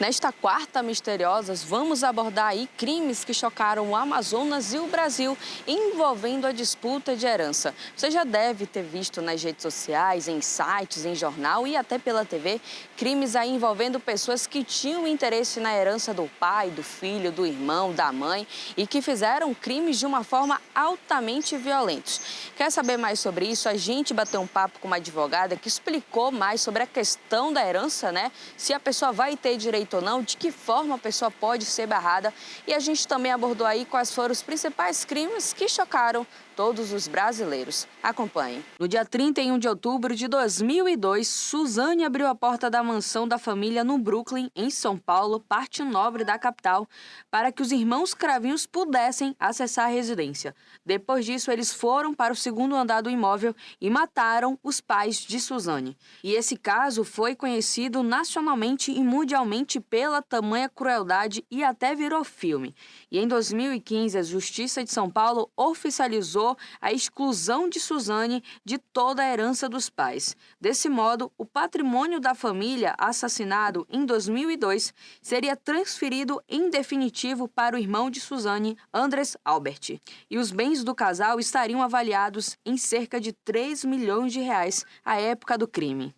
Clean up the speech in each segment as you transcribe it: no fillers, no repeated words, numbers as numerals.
Nesta quarta Misteriosas, vamos abordar aí crimes que chocaram o Amazonas e o Brasil, envolvendo a disputa de herança. Você já deve ter visto nas redes sociais, em sites, em jornal e até pela TV, crimes aí envolvendo pessoas que tinham interesse na herança do pai, do filho, do irmão, da mãe e que fizeram crimes de uma forma altamente violentos. Quer saber mais sobre isso? A gente bateu um papo com uma advogada que explicou mais sobre a questão da herança, né? Se a pessoa vai ter direito ou não, de que forma a pessoa pode ser barrada. E a gente também abordou aí quais foram os principais crimes que chocaram todos os brasileiros. Acompanhe. No dia 31 de outubro de 2002, Suzane abriu a porta da mansão da família no Brooklyn, em São Paulo, parte nobre da capital, para que os irmãos Cravinhos pudessem acessar a residência. Depois disso, eles foram para o segundo andar do imóvel e mataram os pais de Suzane. E esse caso foi conhecido nacionalmente e mundialmente pela tamanha crueldade e até virou filme. E em 2015, a Justiça de São Paulo oficializou a exclusão de Suzane de toda a herança dos pais. Desse modo, o patrimônio da família assassinado em 2002 seria transferido em definitivo para o irmão de Suzane, Andrés Albert. E os bens do casal estariam avaliados em cerca de 3 milhões de reais à época do crime.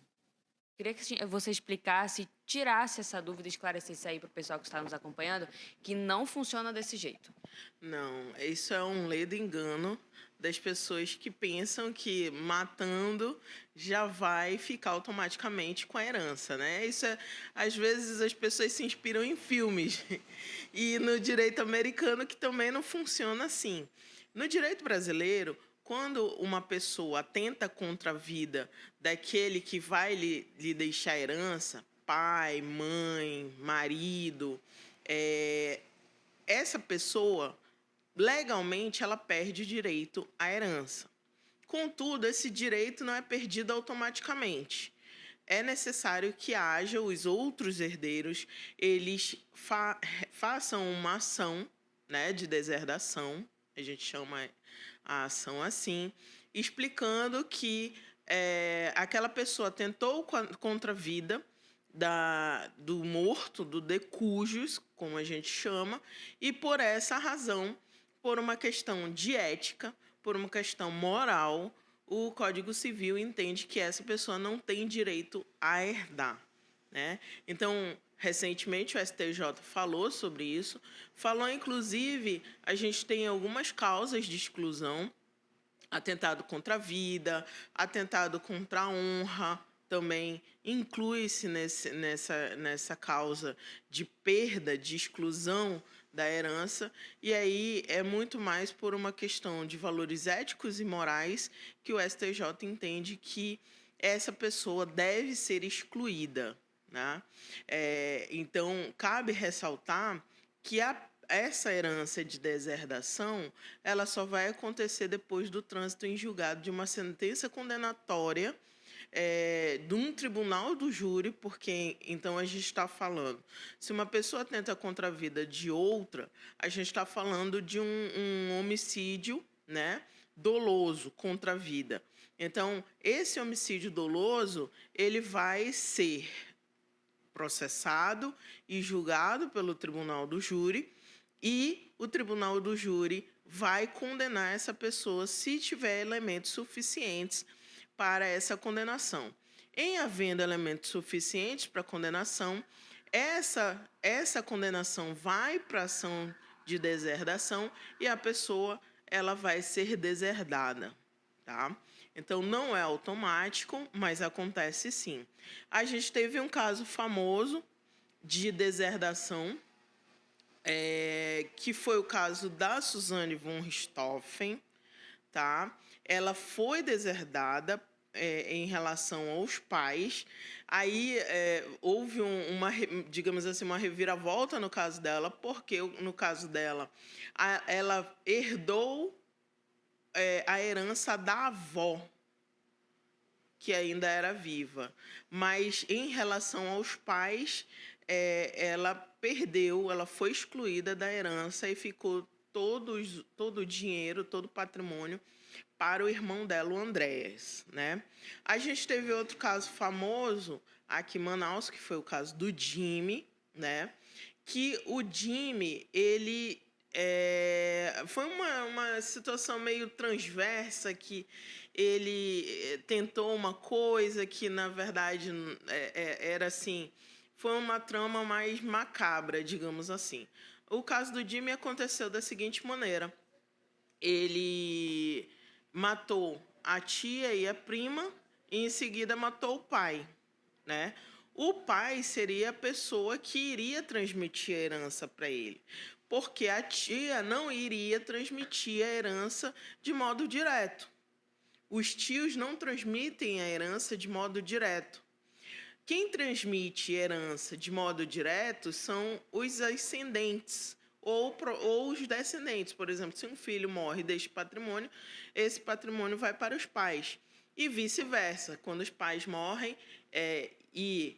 Queria que você explicasse, tirasse essa dúvida, esclarecesse aí para o pessoal que está nos acompanhando, que não funciona desse jeito. Não, isso é um ledo engano das pessoas que pensam que matando já vai ficar automaticamente com a herança, né? Às vezes as pessoas se inspiram em filmes e no direito americano que também não funciona assim. No direito brasileiro, quando uma pessoa atenta contra a vida daquele que vai lhe deixar herança, pai, mãe, marido, essa pessoa, legalmente, ela perde direito à herança. Contudo, esse direito não é perdido automaticamente. É necessário que haja os outros herdeiros, eles façam uma ação, né, de deserdação, a gente chama a ação assim, explicando que aquela pessoa tentou contra a vida do morto, do decujus, como a gente chama, e por essa razão, por uma questão de ética, por uma questão moral, o Código Civil entende que essa pessoa não tem direito a herdar, né? Então, recentemente o STJ falou sobre isso, falou inclusive, a gente tem algumas causas de exclusão, atentado contra a vida, atentado contra a honra, também inclui-se nessa causa de perda, de exclusão da herança, e aí é muito mais por uma questão de valores éticos e morais que o STJ entende que essa pessoa deve ser excluída, né? Então, cabe ressaltar que essa herança de deserdação, ela só vai acontecer depois do trânsito em julgado de uma sentença condenatória de um tribunal do júri, porque então a gente está falando, se uma pessoa tenta contra a vida de outra, a gente está falando de um homicídio, né, doloso contra a vida. Então, esse homicídio doloso, ele vai ser processado e julgado pelo tribunal do júri, e o tribunal do júri vai condenar essa pessoa se tiver elementos suficientes para essa condenação. Em havendo elementos suficientes para a condenação, essa condenação vai para a ação de deserdação e a pessoa ela vai ser deserdada, tá? Então, não é automático, mas acontece sim. A gente teve um caso famoso de deserdação, que foi o caso da Suzane von Richthofen, tá? Ela foi deserdada em relação aos pais. Aí houve digamos assim, uma reviravolta no caso dela, porque no caso dela, ela herdou a herança da avó, que ainda era viva. Mas, em relação aos pais, ela perdeu, ela foi excluída da herança e ficou todo o dinheiro, todo o patrimônio para o irmão dela, o Andréas, né? A gente teve outro caso famoso aqui em Manaus, que foi o caso do Jimmy, né? Que o Jimmy, ele foi uma situação meio transversa, que ele tentou uma coisa que, na verdade, era assim, foi uma trama mais macabra, digamos assim. O caso do Jimmy aconteceu da seguinte maneira: ele matou a tia e a prima e em seguida matou o pai, né? O pai seria a pessoa que iria transmitir a herança para ele, porque a tia não iria transmitir a herança de modo direto. Os tios não transmitem a herança de modo direto. Quem transmite herança de modo direto são os ascendentes ou os descendentes. Por exemplo, se um filho morre e deixa patrimônio, esse patrimônio vai para os pais. E vice-versa, quando os pais morrem e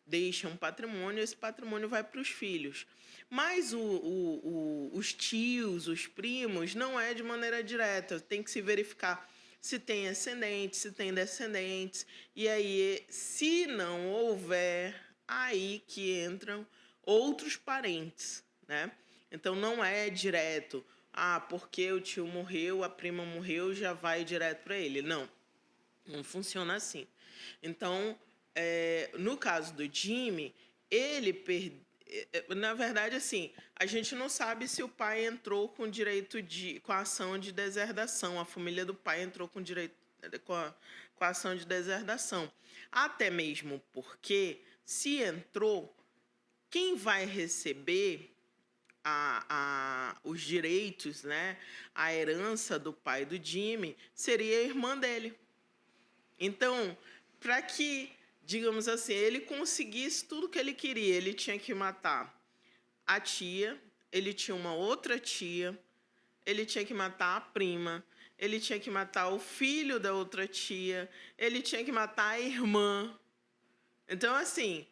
deixam patrimônio, esse patrimônio vai para os filhos. Mas os tios, os primos, não é de maneira direta. Tem que se verificar se tem ascendentes, se tem descendentes. E aí, se não houver, aí que entram outros parentes, né? Então, não é direto. Porque o tio morreu, a prima morreu, já vai direto para ele. Não, não funciona assim. Então, no caso do Jimmy, ele perdeu. Na verdade, assim, a gente não sabe se o pai entrou com com a ação de deserdação. A família do pai entrou com a ação de deserdação. Até mesmo porque, se entrou, quem vai receber os direitos, né, a herança do pai do Jimmy, seria a irmã dele. Então, para que, digamos assim, ele conseguisse tudo que ele queria, ele tinha que matar a tia, ele tinha uma outra tia, ele tinha que matar a prima, ele tinha que matar o filho da outra tia, ele tinha que matar a irmã. Então, assim,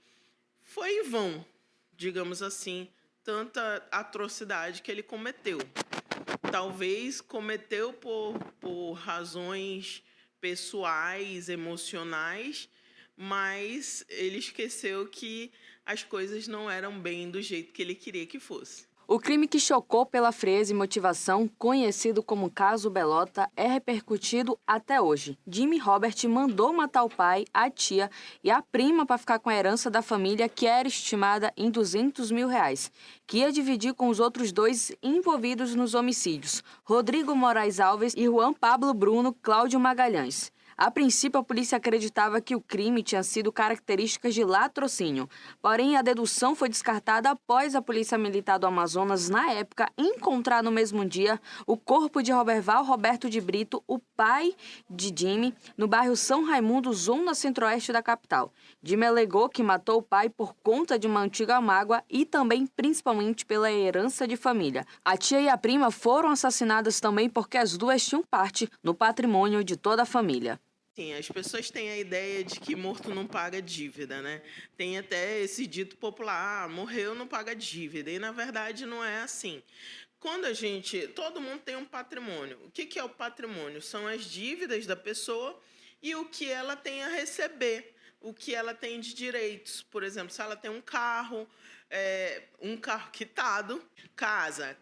foi em vão, digamos assim, tanta atrocidade que ele cometeu. Talvez cometeu por razões pessoais, emocionais, mas ele esqueceu que as coisas não eram bem do jeito que ele queria que fosse. O crime que chocou pela frieza e motivação, conhecido como Caso Belota, é repercutido até hoje. Jimmy Robert mandou matar o pai, a tia e a prima para ficar com a herança da família, que era estimada em R$200 mil, que ia dividir com os outros dois envolvidos nos homicídios, Rodrigo Moraes Alves e Juan Pablo Bruno Cláudio Magalhães. A princípio, a polícia acreditava que o crime tinha sido características de latrocínio. Porém, a dedução foi descartada após a Polícia Militar do Amazonas, na época, encontrar no mesmo dia o corpo de Roberval Roberto de Brito, o pai de Jimmy, no bairro São Raimundo, zona centro-oeste da capital. Jimmy alegou que matou o pai por conta de uma antiga mágoa e também, principalmente, pela herança de família. A tia e a prima foram assassinadas também porque as duas tinham parte no patrimônio de toda a família. Sim, as pessoas têm a ideia de que morto não paga dívida, né? Tem até esse dito popular: morreu, não paga dívida. E, na verdade, não é assim. Todo mundo tem um patrimônio. O que é o patrimônio? São as dívidas da pessoa e o que ela tem a receber, o que ela tem de direitos. Por exemplo, se ela tem um carro quitado, casa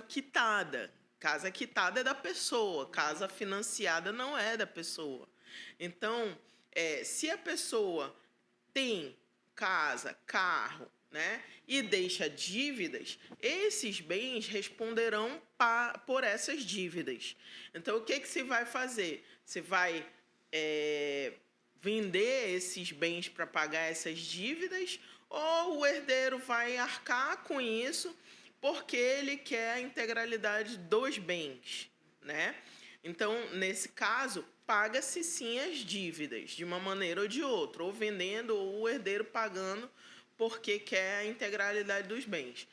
quitada. Casa quitada é da pessoa, casa financiada não é da pessoa. Então, se a pessoa tem casa, carro, né, e deixa dívidas, esses bens responderão por essas dívidas. Então, o que se vai fazer? Você vai vender esses bens para pagar essas dívidas, ou o herdeiro vai arcar com isso porque ele quer a integralidade dos bens, né? Então, nesse caso, paga-se sim as dívidas, de uma maneira ou de outra, ou vendendo, ou o herdeiro pagando porque quer a integralidade dos bens.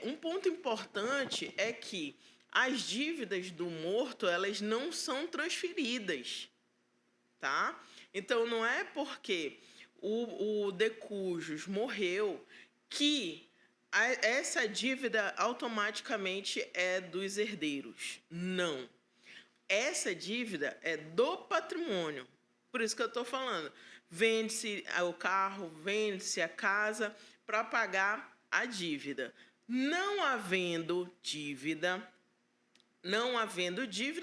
Um ponto importante é que as dívidas do morto, elas não são transferidas, tá? Então, não é porque o de cujos morreu que essa dívida automaticamente é dos herdeiros. Não. Essa dívida é do patrimônio. Por isso que eu estou falando. Vende-se o carro, vende-se a casa para pagar a dívida. Não havendo dívida,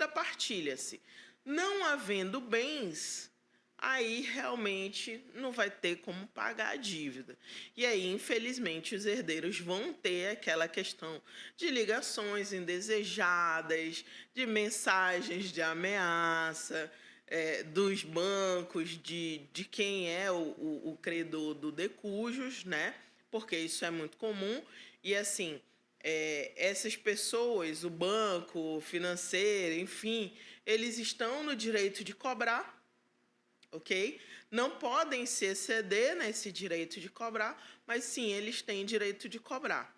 partilha-se. Não havendo bens, aí realmente não vai ter como pagar a dívida. E aí, infelizmente, os herdeiros vão ter aquela questão de ligações indesejadas, de mensagens de ameaça, dos bancos, de quem é o credor do de cujos, né? Porque isso é muito comum. E assim, essas pessoas, o banco, o financeiro, enfim, eles estão no direito de cobrar, ok? Não podem se exceder nesse direito de cobrar, mas sim, eles têm direito de cobrar,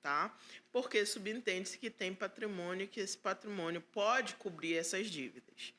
tá? Porque subentende-se que tem patrimônio, que esse patrimônio pode cobrir essas dívidas.